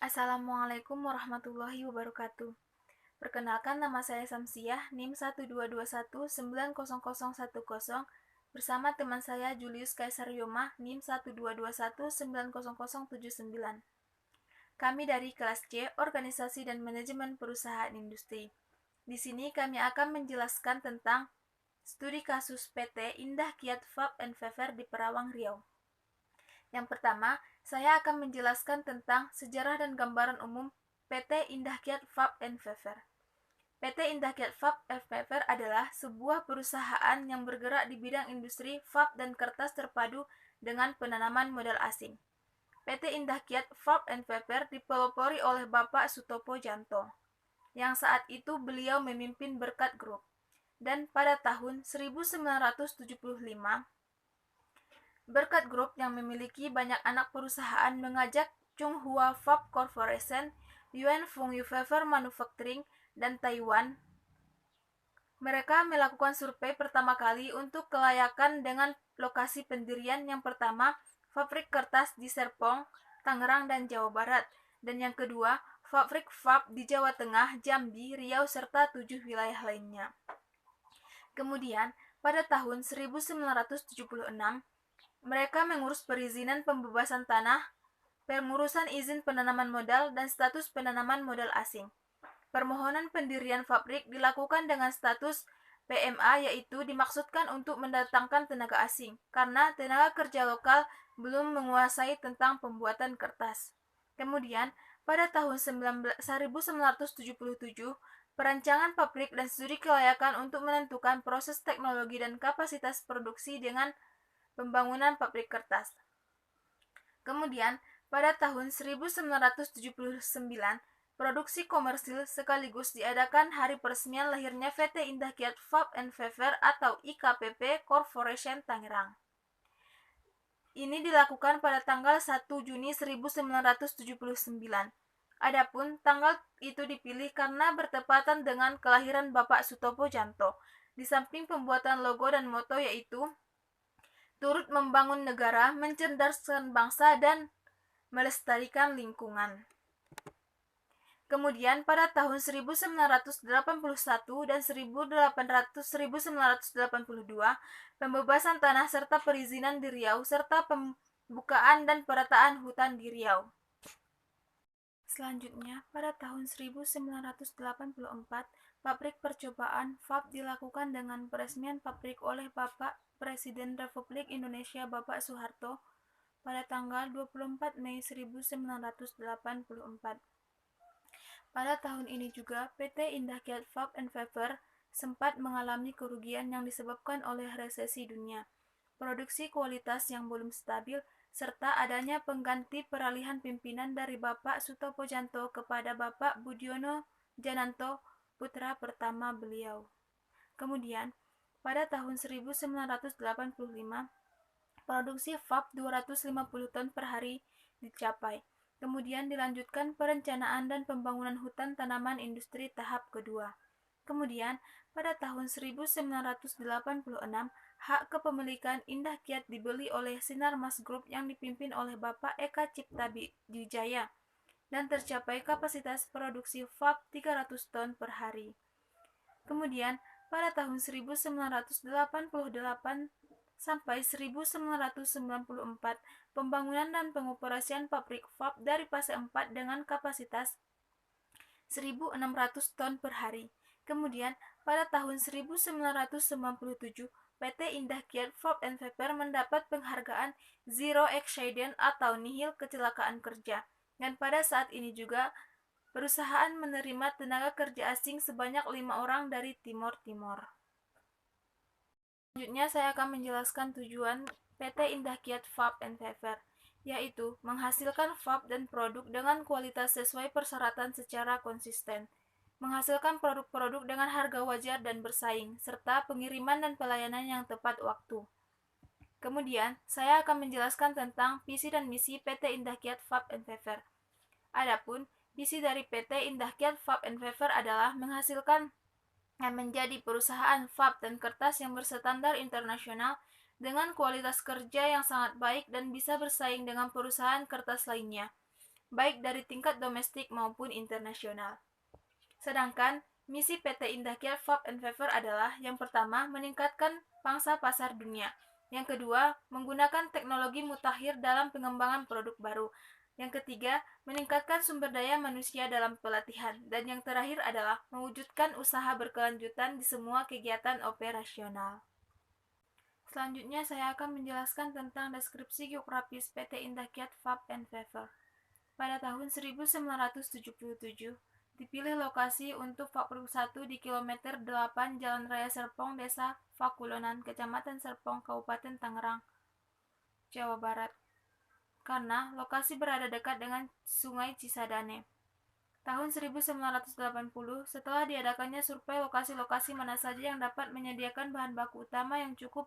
Assalamualaikum warahmatullahi wabarakatuh. Perkenalkan, nama saya Samsiah, NIM 122190010 bersama teman saya Julius Kaisar Yoma, NIM 122190079. Kami dari kelas C, Organisasi dan Manajemen Perusahaan Industri. Di sini kami akan menjelaskan tentang studi kasus PT Indah Kiat Fab and Fever di Perawang, Riau. Yang pertama, saya akan menjelaskan tentang sejarah dan gambaran umum PT Indah Kiat Fab and Fever. PT Indah Kiat Fab and Fever adalah sebuah perusahaan yang bergerak di bidang industri fab dan kertas terpadu dengan penanaman modal asing. PT Indah Kiat Fab and Fever dipelopori oleh Bapak Sutopo Janto, yang saat itu beliau memimpin Berkat Group. Dan pada tahun 1975, Berkat Group yang memiliki banyak anak perusahaan mengajak Chunghua Fab Corporation, Yuan Fengyu Fever Manufacturing, dan Taiwan. Mereka melakukan survei pertama kali untuk kelayakan dengan lokasi pendirian yang pertama, pabrik kertas di Serpong, Tangerang, dan Jawa Barat, dan yang kedua, pabrik Fab di Jawa Tengah, Jambi, Riau, serta 7 wilayah lainnya. Kemudian, pada tahun 1976, mereka mengurus perizinan pembebasan tanah, pengurusan izin penanaman modal, dan status penanaman modal asing. Permohonan pendirian pabrik dilakukan dengan status PMA, yaitu dimaksudkan untuk mendatangkan tenaga asing, karena tenaga kerja lokal belum menguasai tentang pembuatan kertas. Kemudian, pada tahun 1977, perancangan pabrik dan studi kelayakan untuk menentukan proses teknologi dan kapasitas produksi dengan pembangunan pabrik kertas. Kemudian, pada tahun 1979, produksi komersil sekaligus diadakan hari peresmian lahirnya PT Indah Kiat Fab and Fever atau IKPP Corporation Tangerang. Ini dilakukan pada tanggal 1 Juni 1979. Adapun tanggal itu dipilih karena bertepatan dengan kelahiran Bapak Sutopo Janto. Di samping pembuatan logo dan moto yaitu turut membangun negara, mencerdaskan bangsa, dan melestarikan lingkungan. Kemudian pada tahun 1981 dan 1982, pembebasan tanah serta perizinan di Riau, serta pembukaan dan penataan hutan di Riau. Selanjutnya, pada tahun 1984, pabrik percobaan Fab dilakukan dengan peresmian pabrik oleh Bapak Presiden Republik Indonesia Bapak Soeharto pada tanggal 24 Mei 1984. Pada tahun ini juga, PT Indah Kiat Fab and Fever sempat mengalami kerugian yang disebabkan oleh resesi dunia, produksi kualitas yang belum stabil, serta adanya pengganti peralihan pimpinan dari Bapak Sutopo Janto kepada Bapak Budiono Jananto, putra pertama beliau. Kemudian, pada tahun 1985, produksi Fab 250 ton per hari dicapai. Kemudian dilanjutkan perencanaan dan pembangunan hutan tanaman industri tahap kedua. Kemudian, pada tahun 1986, hak kepemilikan Indah Kiat dibeli oleh Sinarmas Group yang dipimpin oleh Bapak Eka Cipta Wijaya dan tercapai kapasitas produksi Fab 300 ton per hari. Kemudian, pada tahun 1988 sampai 1994, pembangunan dan pengoperasian pabrik Fab dari fase 4 dengan kapasitas 1.600 ton per hari. Kemudian, pada tahun 1997, PT Indah Kiat Fab and Fever mendapat penghargaan Zero Accident atau nihil kecelakaan kerja. Dan pada saat ini juga, perusahaan menerima tenaga kerja asing sebanyak 5 orang dari Timor Timur. Selanjutnya saya akan menjelaskan tujuan PT Indah Kiat Fab and Fever, yaitu menghasilkan fab dan produk dengan kualitas sesuai persyaratan secara konsisten, menghasilkan produk-produk dengan harga wajar dan bersaing, serta pengiriman dan pelayanan yang tepat waktu. Kemudian, saya akan menjelaskan tentang visi dan misi PT Indah Kiat Fab and Fever. Adapun visi dari PT Indah Kiat Fab and Fever adalah menghasilkan dan menjadi perusahaan fab dan kertas yang berstandar internasional dengan kualitas kerja yang sangat baik dan bisa bersaing dengan perusahaan kertas lainnya, baik dari tingkat domestik maupun internasional. Sedangkan misi PT Indah Kiat Fab and Favor adalah yang pertama, meningkatkan pangsa pasar dunia. Yang kedua, menggunakan teknologi mutakhir dalam pengembangan produk baru. Yang ketiga, meningkatkan sumber daya manusia dalam pelatihan. Dan yang terakhir adalah mewujudkan usaha berkelanjutan di semua kegiatan operasional. Selanjutnya saya akan menjelaskan tentang deskripsi geografis PT Indah Kiat Fab and Favor. Pada tahun 1977, dipilih lokasi untuk Fabrik 1 di kilometer 8 Jalan Raya Serpong, Desa Fakulonan, Kecamatan Serpong, Kabupaten Tangerang, Jawa Barat. Karena lokasi berada dekat dengan Sungai Cisadane. Tahun 1980, setelah diadakannya survei lokasi-lokasi mana saja yang dapat menyediakan bahan baku utama yang cukup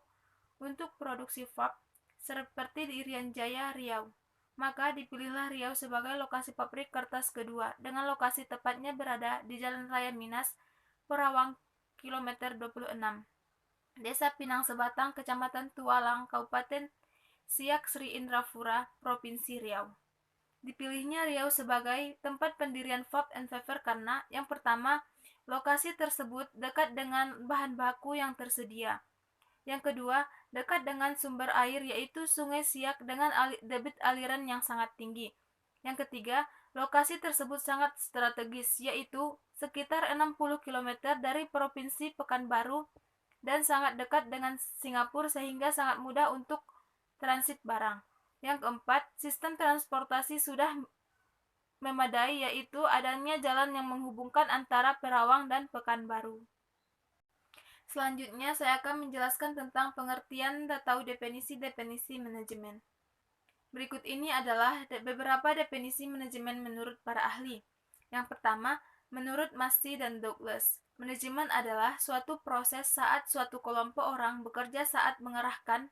untuk produksi fab, seperti di Irian Jaya, Riau. Maka dipilihlah Riau sebagai lokasi pabrik kertas kedua, dengan lokasi tepatnya berada di Jalan Raya Minas, Perawang, kilometer 26. Desa Pinang Sebatang, Kecamatan Tualang, Kabupaten Siak Sri Indrapura, Provinsi Riau. Dipilihnya Riau sebagai tempat pendirian Fab and Favor karena yang pertama, lokasi tersebut dekat dengan bahan baku yang tersedia. Yang kedua, dekat dengan sumber air yaitu Sungai Siak dengan debit aliran yang sangat tinggi. Yang ketiga, lokasi tersebut sangat strategis yaitu sekitar 60 km dari Provinsi Pekanbaru dan sangat dekat dengan Singapura sehingga sangat mudah untuk transit barang. Yang keempat, sistem transportasi sudah memadai yaitu adanya jalan yang menghubungkan antara Perawang dan Pekanbaru. Selanjutnya saya akan menjelaskan tentang pengertian atau definisi-definisi manajemen. Berikut ini adalah beberapa definisi manajemen menurut para ahli. Yang pertama, menurut Massey dan Douglas, manajemen adalah suatu proses saat suatu kelompok orang bekerja saat mengarahkan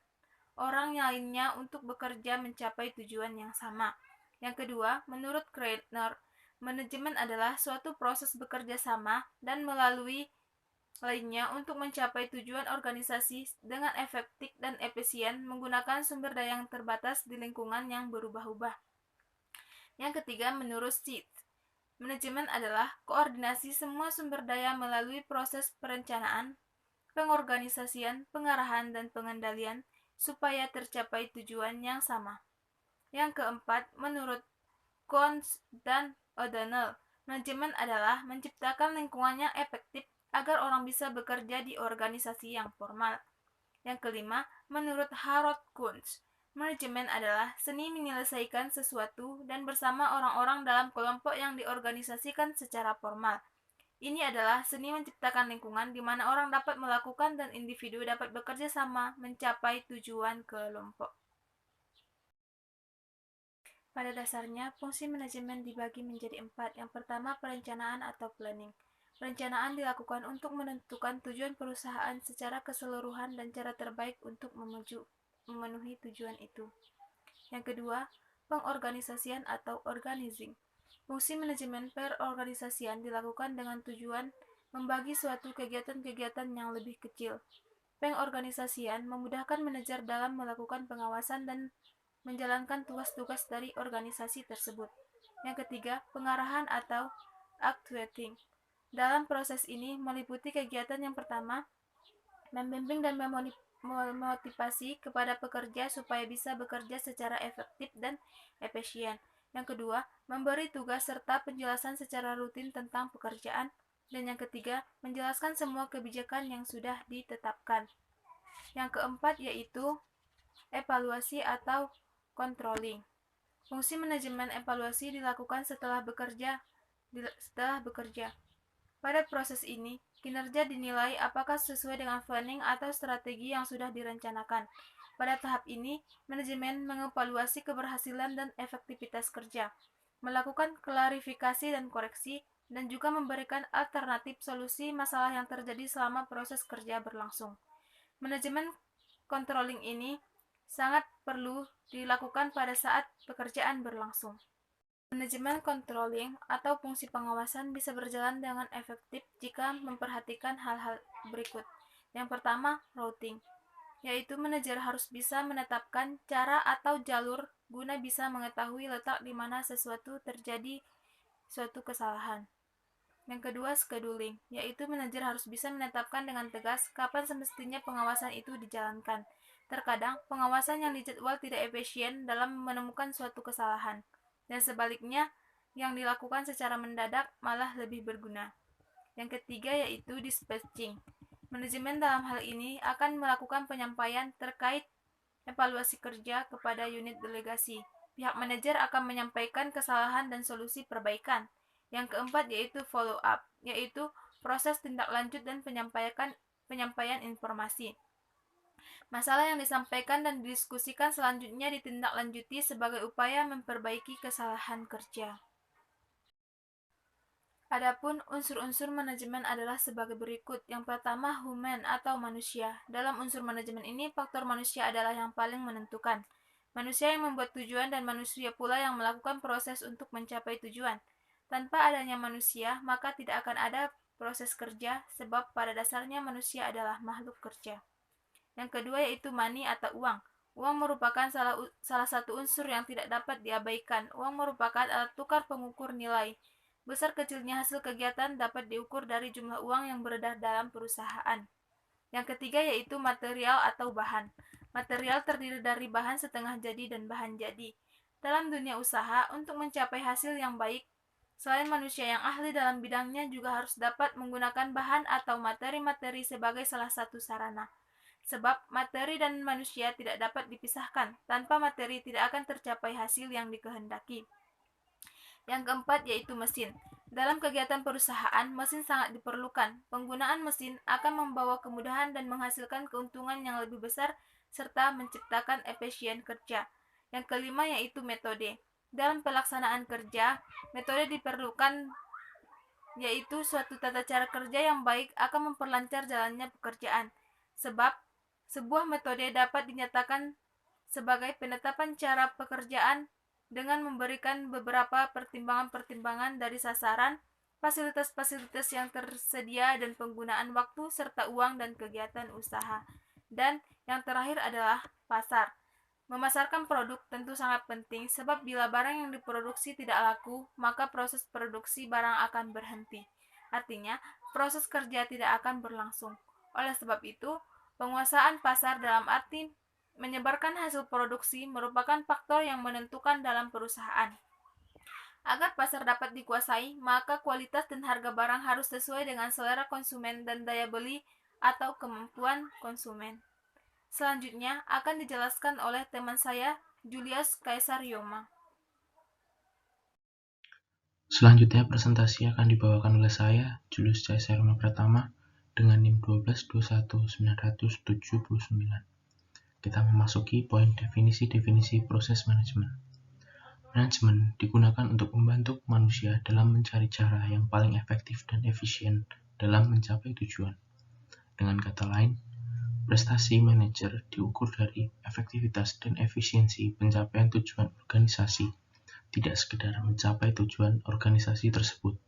orang lainnya untuk bekerja mencapai tujuan yang sama. Yang kedua, menurut Kreitner, manajemen adalah suatu proses bekerja sama dan melalui lainnya untuk mencapai tujuan organisasi dengan efektif dan efisien menggunakan sumber daya yang terbatas di lingkungan yang berubah-ubah. Yang ketiga, menurut Seed, manajemen adalah koordinasi semua sumber daya melalui proses perencanaan, pengorganisasian, pengarahan, dan pengendalian supaya tercapai tujuan yang sama. Yang keempat, menurut Cons dan O'Donnell, manajemen adalah menciptakan lingkungan yang efektif agar orang bisa bekerja di organisasi yang formal. Yang kelima, menurut Harold Kunz, manajemen adalah seni menyelesaikan sesuatu dan bersama orang-orang dalam kelompok yang diorganisasikan secara formal. Ini adalah seni menciptakan lingkungan di mana orang dapat melakukan dan individu dapat bekerja sama mencapai tujuan kelompok. Pada dasarnya, fungsi manajemen dibagi menjadi 4. Yang pertama, perencanaan atau planning. Perencanaan dilakukan untuk menentukan tujuan perusahaan secara keseluruhan dan cara terbaik untuk memenuhi tujuan itu. Yang kedua, pengorganisasian atau organizing. Fungsi manajemen perorganisasian dilakukan dengan tujuan membagi suatu kegiatan-kegiatan yang lebih kecil. Pengorganisasian memudahkan manajer dalam melakukan pengawasan dan menjalankan tugas-tugas dari organisasi tersebut. Yang ketiga, pengarahan atau actuating. Dalam proses ini meliputi kegiatan yang pertama, membimbing dan memotivasi kepada pekerja supaya bisa bekerja secara efektif dan efisien. Yang kedua, memberi tugas serta penjelasan secara rutin tentang pekerjaan. Dan yang ketiga, menjelaskan semua kebijakan yang sudah ditetapkan. Yang keempat yaitu evaluasi atau controlling. Fungsi manajemen evaluasi dilakukan setelah bekerja. Pada proses ini, kinerja dinilai apakah sesuai dengan planning atau strategi yang sudah direncanakan. Pada tahap ini, manajemen mengevaluasi keberhasilan dan efektivitas kerja, melakukan klarifikasi dan koreksi, dan juga memberikan alternatif solusi masalah yang terjadi selama proses kerja berlangsung. Manajemen controlling ini sangat perlu dilakukan pada saat pekerjaan berlangsung. Manajemen controlling atau fungsi pengawasan bisa berjalan dengan efektif jika memperhatikan hal-hal berikut. Yang pertama, routing, yaitu manajer harus bisa menetapkan cara atau jalur guna bisa mengetahui letak di mana sesuatu terjadi suatu kesalahan. Yang kedua, scheduling, yaitu manajer harus bisa menetapkan dengan tegas kapan semestinya pengawasan itu dijalankan. Terkadang, pengawasan yang dijadwal tidak efisien dalam menemukan suatu kesalahan, dan sebaliknya, yang dilakukan secara mendadak malah lebih berguna. Yang ketiga yaitu dispatching. Manajemen dalam hal ini akan melakukan penyampaian terkait evaluasi kerja kepada unit delegasi. Pihak manajer akan menyampaikan kesalahan dan solusi perbaikan. Yang keempat yaitu follow up, yaitu proses tindak lanjut dan penyampaian informasi. Masalah yang disampaikan dan didiskusikan selanjutnya ditindaklanjuti sebagai upaya memperbaiki kesalahan kerja. Adapun unsur-unsur manajemen adalah sebagai berikut. Yang pertama, human atau manusia. Dalam unsur manajemen ini, faktor manusia adalah yang paling menentukan. Manusia yang membuat tujuan dan manusia pula yang melakukan proses untuk mencapai tujuan. Tanpa adanya manusia, maka tidak akan ada proses kerja, sebab pada dasarnya manusia adalah makhluk kerja. Yang kedua yaitu money atau uang. Uang merupakan salah satu unsur yang tidak dapat diabaikan. Uang merupakan alat tukar pengukur nilai. Besar kecilnya hasil kegiatan dapat diukur dari jumlah uang yang beredar dalam perusahaan. Yang ketiga yaitu material atau bahan. Material terdiri dari bahan setengah jadi dan bahan jadi. Dalam dunia usaha, untuk mencapai hasil yang baik, selain manusia yang ahli dalam bidangnya juga harus dapat menggunakan bahan atau materi-materi sebagai salah satu sarana. Sebab materi dan manusia tidak dapat dipisahkan. Tanpa materi tidak akan tercapai hasil yang dikehendaki. Yang keempat yaitu mesin. Dalam kegiatan perusahaan, mesin sangat diperlukan. Penggunaan mesin akan membawa kemudahan dan menghasilkan keuntungan yang lebih besar serta menciptakan efisien kerja. Yang kelima yaitu metode. Dalam pelaksanaan kerja, metode diperlukan yaitu suatu tata cara kerja yang baik akan memperlancar jalannya pekerjaan. Sebab sebuah metode dapat dinyatakan sebagai penetapan cara pekerjaan dengan memberikan beberapa pertimbangan-pertimbangan dari sasaran, fasilitas-fasilitas yang tersedia dan penggunaan waktu serta uang dan kegiatan usaha. Dan yang terakhir adalah pasar. Memasarkan produk tentu sangat penting sebab bila barang yang diproduksi tidak laku, maka proses produksi barang akan berhenti. Artinya, proses kerja tidak akan berlangsung. Oleh sebab itu, penguasaan pasar dalam arti menyebarkan hasil produksi merupakan faktor yang menentukan dalam perusahaan. Agar pasar dapat dikuasai, maka kualitas dan harga barang harus sesuai dengan selera konsumen dan daya beli atau kemampuan konsumen. Selanjutnya akan dijelaskan oleh teman saya, Julius Caesar Yoma. Selanjutnya presentasi akan dibawakan oleh saya, Julius Caesar Yoma Pratama, dengan NIM 1221979. Kita memasuki poin definisi-definisi proses manajemen. Manajemen digunakan untuk membantu manusia dalam mencari cara yang paling efektif dan efisien dalam mencapai tujuan. Dengan kata lain, prestasi manajer diukur dari efektivitas dan efisiensi pencapaian tujuan organisasi, tidak sekedar mencapai tujuan organisasi tersebut.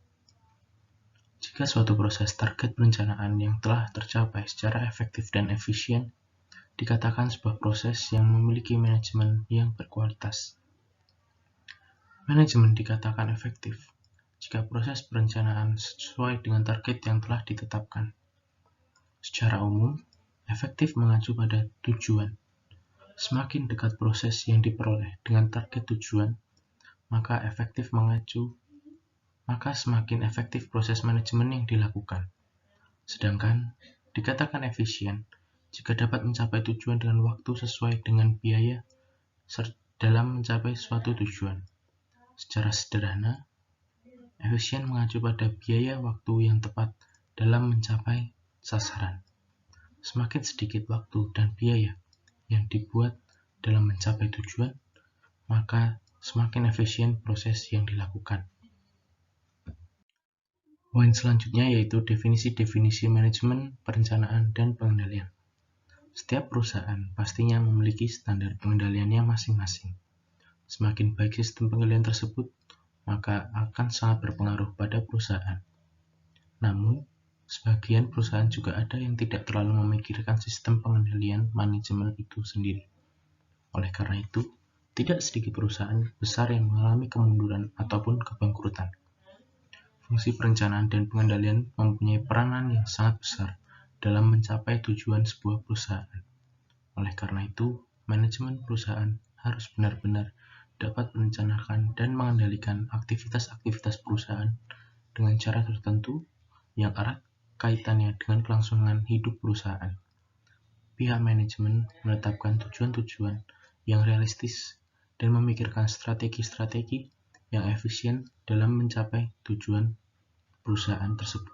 Jika suatu proses target perencanaan yang telah tercapai secara efektif dan efisien, dikatakan sebuah proses yang memiliki manajemen yang berkualitas. Manajemen dikatakan efektif jika proses perencanaan sesuai dengan target yang telah ditetapkan. Secara umum, efektif mengacu pada tujuan. Semakin dekat proses yang diperoleh dengan target tujuan, maka semakin efektif proses manajemen yang dilakukan. Sedangkan dikatakan efisien jika dapat mencapai tujuan dengan waktu sesuai dengan biaya dalam mencapai suatu tujuan. Secara sederhana, efisien mengacu pada biaya waktu yang tepat dalam mencapai sasaran. Semakin sedikit waktu dan biaya yang dibuat dalam mencapai tujuan, maka semakin efisien proses yang dilakukan. Poin selanjutnya yaitu definisi-definisi manajemen, perencanaan, dan pengendalian. Setiap perusahaan pastinya memiliki standar pengendaliannya masing-masing. Semakin baik sistem pengendalian tersebut, maka akan sangat berpengaruh pada perusahaan. Namun, sebagian perusahaan juga ada yang tidak terlalu memikirkan sistem pengendalian manajemen itu sendiri. Oleh karena itu, Tidak sedikit perusahaan besar yang mengalami kemunduran ataupun kebangkrutan. Fungsi perencanaan dan pengendalian mempunyai peranan yang sangat besar dalam mencapai tujuan sebuah perusahaan. Oleh karena itu, manajemen perusahaan harus benar-benar dapat merencanakan dan mengendalikan aktivitas-aktivitas perusahaan dengan cara tertentu yang erat kaitannya dengan kelangsungan hidup perusahaan. Pihak manajemen menetapkan tujuan-tujuan yang realistis dan memikirkan strategi-strategi yang efisien dalam mencapai tujuan perusahaan tersebut.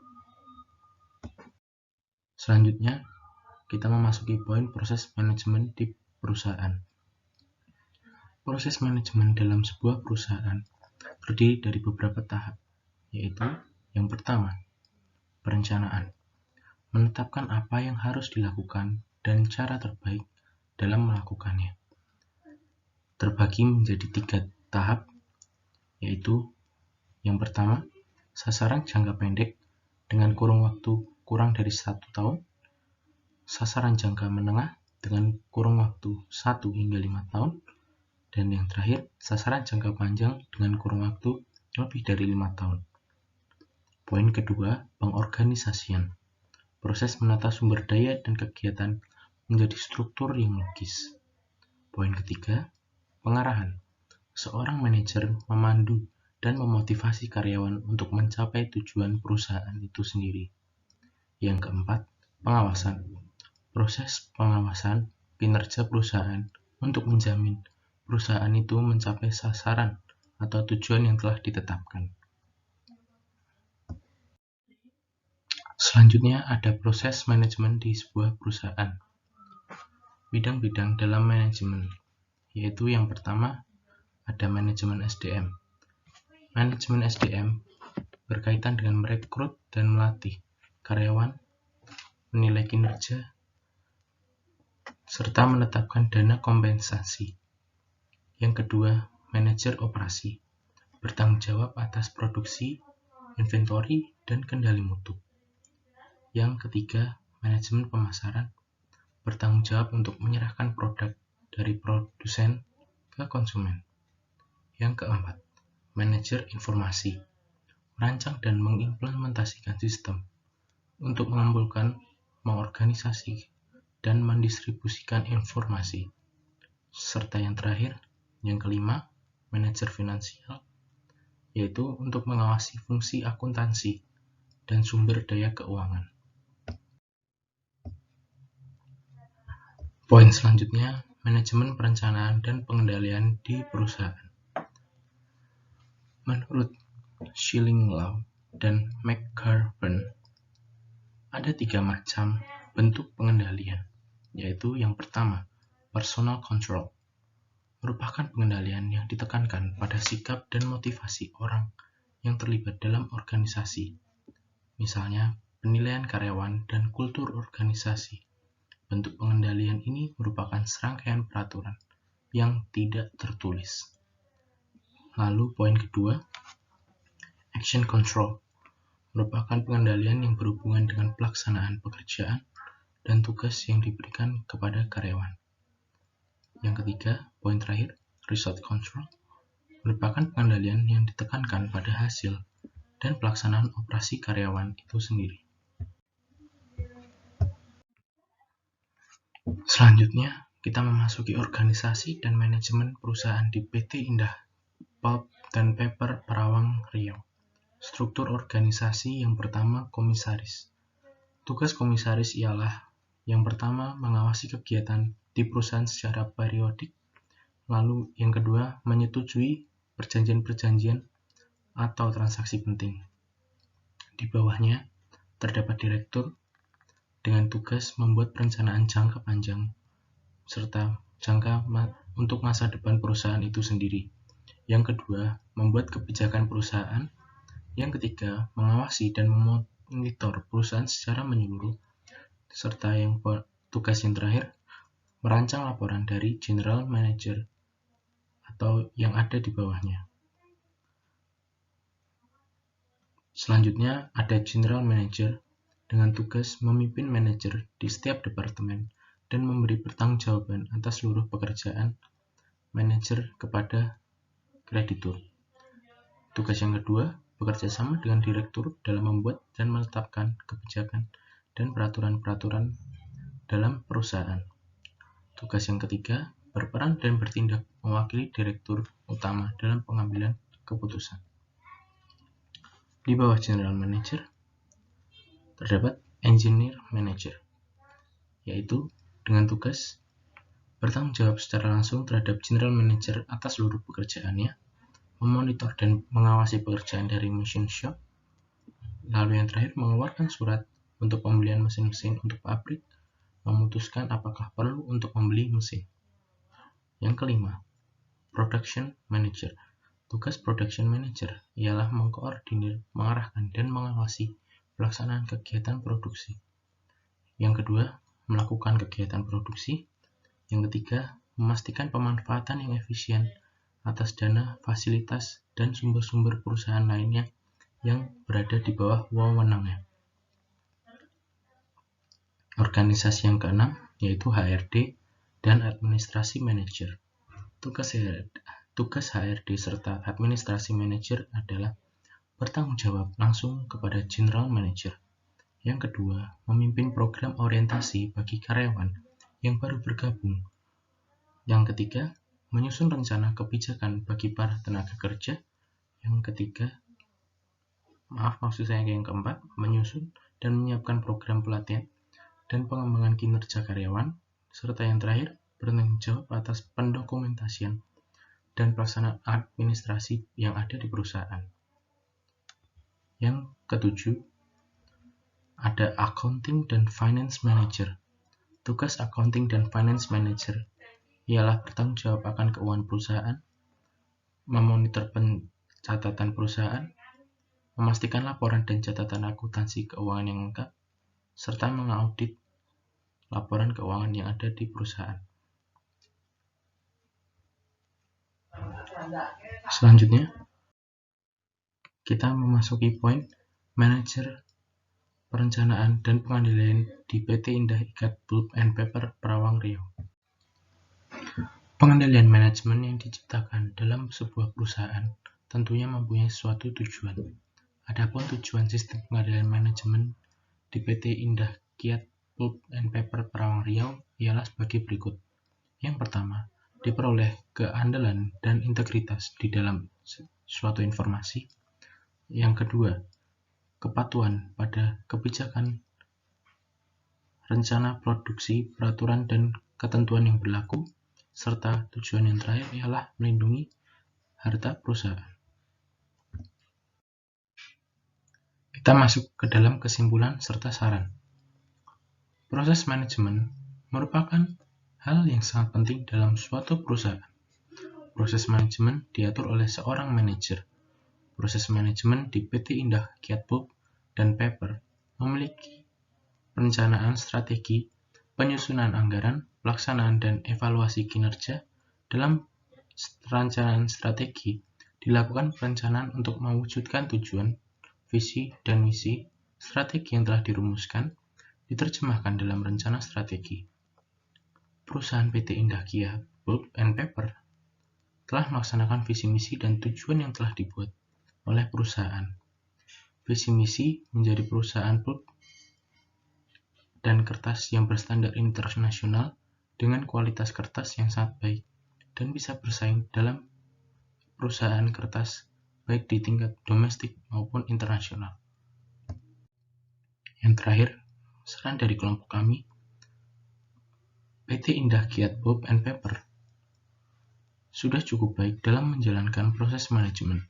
Selanjutnya, kita memasuki poin proses manajemen di perusahaan. Proses manajemen dalam sebuah perusahaan terdiri dari beberapa tahap, yaitu yang pertama, perencanaan. Menetapkan apa yang harus dilakukan dan cara terbaik dalam melakukannya. Terbagi menjadi 3 tahap, yaitu yang pertama, sasaran jangka pendek dengan kurun waktu kurang dari 1 tahun, sasaran jangka menengah dengan kurun waktu 1 hingga 5 tahun, dan yang terakhir, sasaran jangka panjang dengan kurun waktu lebih dari 5 tahun. Poin kedua, pengorganisasian. Proses menata sumber daya dan kegiatan menjadi struktur yang logis. Poin ketiga, pengarahan. Seorang manajer memandu dan memotivasi karyawan untuk mencapai tujuan perusahaan itu sendiri. Yang keempat, pengawasan. Proses pengawasan kinerja perusahaan untuk menjamin perusahaan itu mencapai sasaran atau tujuan yang telah ditetapkan. Selanjutnya ada proses manajemen di sebuah perusahaan. Bidang-bidang dalam manajemen, yaitu yang pertama ada manajemen SDM. Manajemen SDM berkaitan dengan merekrut dan melatih karyawan, menilai kinerja, serta menetapkan dana kompensasi. Yang kedua, manajer operasi, bertanggung jawab atas produksi, inventory, dan kendali mutu. Yang ketiga, manajemen pemasaran, bertanggung jawab untuk menyerahkan produk dari produsen ke konsumen. Yang keempat, manajer informasi, merancang dan mengimplementasikan sistem untuk mengumpulkan, mengorganisasi, dan mendistribusikan informasi. Serta yang terakhir, yang kelima, manajer finansial, yaitu untuk mengawasi fungsi akuntansi dan sumber daya keuangan. Poin selanjutnya, manajemen perencanaan dan pengendalian di perusahaan. Menurut Schilling-Lau dan McGarven, ada 3 macam bentuk pengendalian, yaitu yang pertama, personal control, merupakan pengendalian yang ditekankan pada sikap dan motivasi orang yang terlibat dalam organisasi, misalnya penilaian karyawan dan kultur organisasi. Bentuk pengendalian ini merupakan serangkaian peraturan yang tidak tertulis. Lalu poin kedua, action control, merupakan pengendalian yang berhubungan dengan pelaksanaan pekerjaan dan tugas yang diberikan kepada karyawan. Yang ketiga, poin terakhir, result control, merupakan pengendalian yang ditekankan pada hasil dan pelaksanaan operasi karyawan itu sendiri. Selanjutnya, kita memasuki organisasi dan manajemen perusahaan di PT Indah Pulp dan Paper Perawang Riau. Struktur organisasi yang pertama, komisaris. Tugas komisaris ialah yang pertama, mengawasi kegiatan di perusahaan secara periodik. Lalu yang kedua, menyetujui perjanjian-perjanjian atau transaksi penting. Di bawahnya, terdapat direktur dengan tugas membuat perencanaan jangka panjang serta jangka untuk masa depan perusahaan itu sendiri. Yang kedua, membuat kebijakan perusahaan. Yang ketiga, mengawasi dan memonitor perusahaan secara menyeluruh. Serta tugas yang terakhir, merancang laporan dari general manager atau yang ada di bawahnya. Selanjutnya, ada general manager dengan tugas memimpin manajer di setiap departemen dan memberi pertanggungjawaban atas seluruh pekerjaan manajer kepada kreditur. Tugas yang kedua, bekerja sama dengan direktur dalam membuat dan menetapkan kebijakan dan peraturan-peraturan dalam perusahaan. Tugas yang ketiga, berperan dan bertindak mewakili direktur utama dalam pengambilan keputusan. Di bawah General Manager, terdapat Engineer Manager, yaitu dengan tugas bertanggung jawab secara langsung terhadap General Manager atas seluruh pekerjaannya, memonitor dan mengawasi pekerjaan dari machine shop, lalu yang terakhir mengeluarkan surat untuk pembelian mesin-mesin untuk pabrik, memutuskan apakah perlu untuk membeli mesin. Yang kelima, Production Manager. Tugas Production Manager ialah mengkoordinir, mengarahkan, dan mengawasi pelaksanaan kegiatan produksi. Yang kedua, melakukan kegiatan produksi. Yang ketiga, memastikan pemanfaatan yang efisien atas dana, fasilitas, dan sumber-sumber perusahaan lainnya yang berada di bawah wewenangnya. Organisasi yang keenam yaitu HRD dan Administrasi Manager. Tugas HRD serta Administrasi Manager adalah bertanggung jawab langsung kepada General Manager. Yang kedua, memimpin program orientasi bagi karyawan yang baru bergabung. Yang ketiga, menyusun rencana kebijakan bagi para tenaga kerja. Yang keempat, menyusun dan menyiapkan program pelatihan dan pengembangan kinerja karyawan. Serta yang terakhir, bertanggung jawab atas pendokumentasian dan pelaksanaan administrasi yang ada di perusahaan. Yang ketujuh, ada Accounting dan Finance Manager. Tugas Accounting dan Finance Manager ialah bertanggung jawab akan keuangan perusahaan, memonitor pencatatan perusahaan, memastikan laporan dan catatan akuntansi keuangan yang lengkap, serta mengaudit laporan keuangan yang ada di perusahaan. Selanjutnya, kita memasuki poin manajer perencanaan dan pengendalian di PT Indah Ikat Pulp and Paper Perawang Riau. Pengendalian manajemen yang diciptakan dalam sebuah perusahaan tentunya mempunyai suatu tujuan. Adapun tujuan sistem pengendalian manajemen di PT Indah Kiat Pulp and Paper Perawang Riau ialah sebagai berikut. Yang pertama, diperoleh keandalan dan integritas di dalam suatu informasi. Yang kedua, kepatuhan pada kebijakan, rencana produksi, peraturan dan ketentuan yang berlaku, serta tujuan yang terakhir ialah melindungi harta perusahaan. Kita masuk ke dalam kesimpulan serta saran. Proses manajemen merupakan hal yang sangat penting dalam suatu perusahaan. Proses manajemen diatur oleh seorang manajer. Proses manajemen di PT Indah Kiat Pulp dan Paper memiliki perencanaan strategi, penyusunan anggaran, pelaksanaan dan evaluasi kinerja. Dalam perencanaan strategi, dilakukan perencanaan untuk mewujudkan tujuan, visi, dan misi strategi yang telah dirumuskan, diterjemahkan dalam rencana strategi. Perusahaan PT Indah Kiat Pulp and Paper telah melaksanakan visi misi dan tujuan yang telah dibuat oleh perusahaan. Visi misi menjadi perusahaan pulp dan kertas yang berstandar internasional dengan kualitas kertas yang sangat baik dan bisa bersaing dalam perusahaan kertas baik di tingkat domestik maupun internasional. Yang terakhir, saran dari kelompok kami, PT Indah Kiat Pulp and Paper sudah cukup baik dalam menjalankan proses manajemen.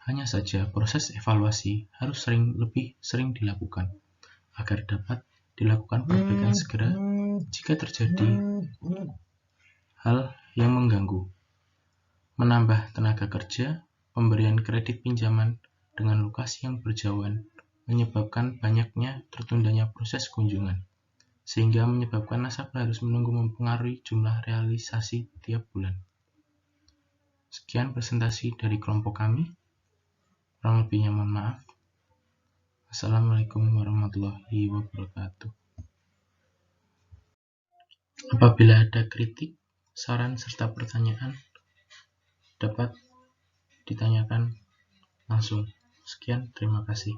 Hanya saja proses evaluasi harus lebih sering dilakukan agar dapat dilakukan perbaikan segera jika terjadi hal yang mengganggu. Menambah tenaga kerja, pemberian kredit pinjaman dengan lokasi yang berjauhan menyebabkan banyaknya tertundanya proses kunjungan, sehingga menyebabkan nasabah harus menunggu mempengaruhi jumlah realisasi tiap bulan. Sekian presentasi dari kelompok kami. Kurang lebihnya mohon maaf. Assalamualaikum warahmatullahi wabarakatuh. Apabila ada kritik, saran, serta pertanyaan, dapat ditanyakan langsung. Sekian, terima kasih.